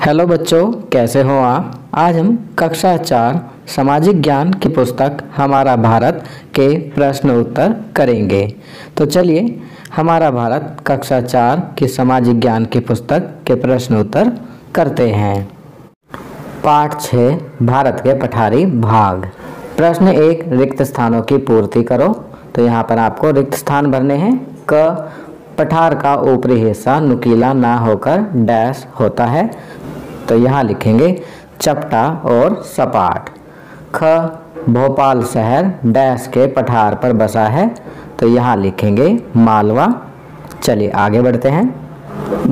Hello बच्चों, कैसे हो आप। आज हम कक्षा 4 सामाजिक ज्ञान की पुस्तक हमारा भारत के प्रश्न उत्तर करेंगे। तो चलिए हमारा भारत कक्षा 4 की सामाजिक ज्ञान की पुस्तक के प्रश्न उत्तर करते हैं। पाठ 6 भारत के पठारी भाग। प्रश्न 1 रिक्त स्थानों की पूर्ति करो। तो यहाँ पर आपको रिक्त स्थान भरने हैं। क पठार का ऊपरी हिस्सा नुकीला ना होकर डैश होता है, तो यहाँ लिखेंगे चपटा और सपाट। ख भोपाल शहर डैश के पठार पर बसा है, तो यहाँ लिखेंगे मालवा। चलिए आगे बढ़ते हैं।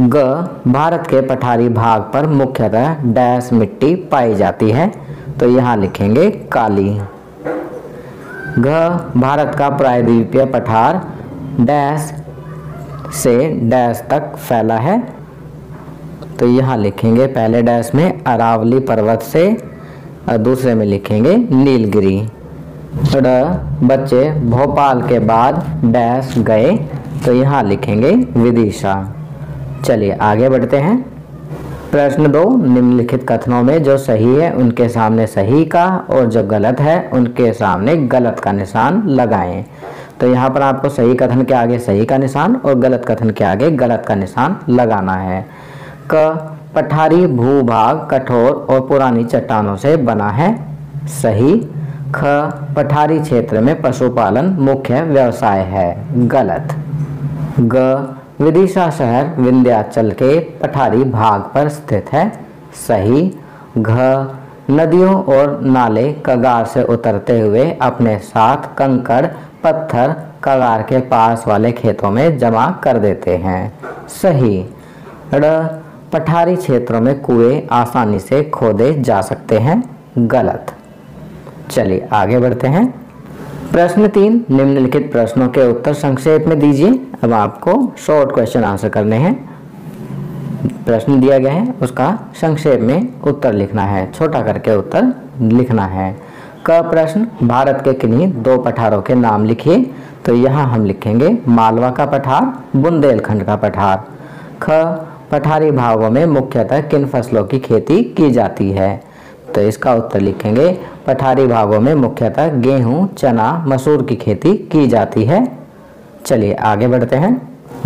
ग भारत के पठारी भाग पर मुख्यतः डैश मिट्टी पाई जाती है, तो यहाँ लिखेंगे काली। घ भारत का प्रायद्वीपीय पठार डैश से डैश तक फैला है, तो यहाँ लिखेंगे पहले डैश में अरावली पर्वत से और दूसरे में लिखेंगे नीलगिरी। बच्चे भोपाल के बाद डैश गए, तो यहाँ लिखेंगे विदिशा। चलिए आगे बढ़ते हैं। प्रश्न 2 निम्नलिखित कथनों में जो सही है उनके सामने सही का और जो गलत है उनके सामने गलत का निशान लगाएं। तो यहाँ पर आपको सही कथन के आगे सही का निशान और गलत कथन के आगे गलत का निशान लगाना है। क पठारी भूभाग कठोर और पुरानी चट्टानों से बना है, सही। ख पठारी क्षेत्र में पशुपालन मुख्य व्यवसाय है, गलत। ग विदिशा शहर विंध्याचल के पठारी भाग पर स्थित है, सही। घ नदियों और नाले कगार से उतरते हुए अपने साथ कंकड़ पत्थर कगार के पास वाले खेतों में जमा कर देते हैं, सही। ड़ पठारी क्षेत्रों में कुएं आसानी से खोदे जा सकते हैं, गलत। चलिए आगे बढ़ते हैं। प्रश्न 3 निम्नलिखित प्रश्नों के उत्तर संक्षेप में दीजिए। अब आपको शॉर्ट क्वेश्चन आंसर करने हैं। प्रश्न दिया गया है उसका संक्षेप में उत्तर लिखना है, छोटा करके उत्तर लिखना है। क प्रश्न भारत के किन्हीं 2 पठारों के नाम लिखिए। तो यहाँ हम लिखेंगे मालवा का पठार, बुंदेलखंड का पठार। ख पठारी भागों में मुख्यतः किन फसलों की खेती की जाती है। तो इसका उत्तर लिखेंगे पठारी भागों में मुख्यतः गेहूं, चना, मसूर की खेती की जाती है। चलिए आगे बढ़ते हैं।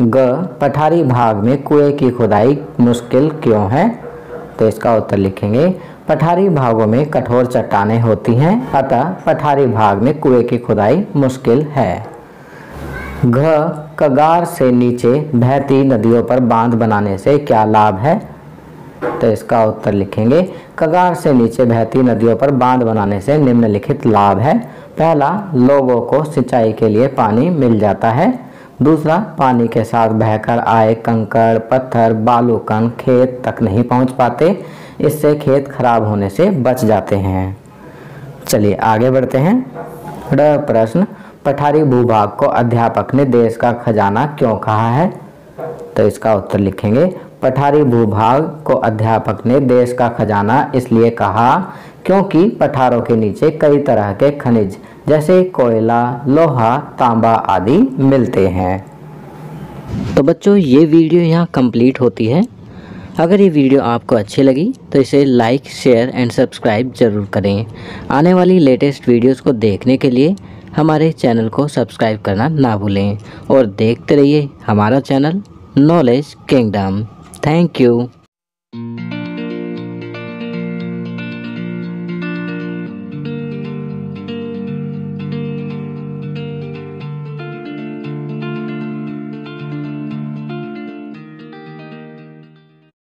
ग पठारी भाग में कुएं की खुदाई मुश्किल क्यों है। तो इसका उत्तर लिखेंगे पठारी भागों में कठोर चट्टानें होती हैं, अतः पठारी भाग में कुएं की खुदाई मुश्किल है। घ कगार से नीचे बहती नदियों पर बांध बनाने से क्या लाभ है। तो इसका उत्तर लिखेंगे कगार से नीचे बहती नदियों पर बांध बनाने से निम्नलिखित लाभ है। पहला, लोगों को सिंचाई के लिए पानी मिल जाता है। दूसरा, पानी के साथ बहकर आए कंकड़ पत्थर बालू कण खेत तक नहीं पहुंच पाते, इससे खेत खराब होने से बच जाते हैं। चलिए आगे बढ़ते हैं। ड प्रश्न पठारी भूभाग को अध्यापक ने देश का खजाना क्यों कहा है। तो इसका उत्तर लिखेंगे पठारी भूभाग को अध्यापक ने देश का खजाना इसलिए कहा क्योंकि पठारों के नीचे कई तरह के खनिज जैसे कोयला, लोहा, तांबा आदि मिलते हैं। तो बच्चों ये वीडियो यहाँ कंप्लीट होती है। अगर ये वीडियो आपको अच्छी लगी तो इसे लाइक, शेयर एंड सब्सक्राइब ज़रूर करें। आने वाली लेटेस्ट वीडियोस को देखने के लिए हमारे चैनल को सब्सक्राइब करना ना भूलें और देखते रहिए हमारा channel knowledge kingdom. Thank you.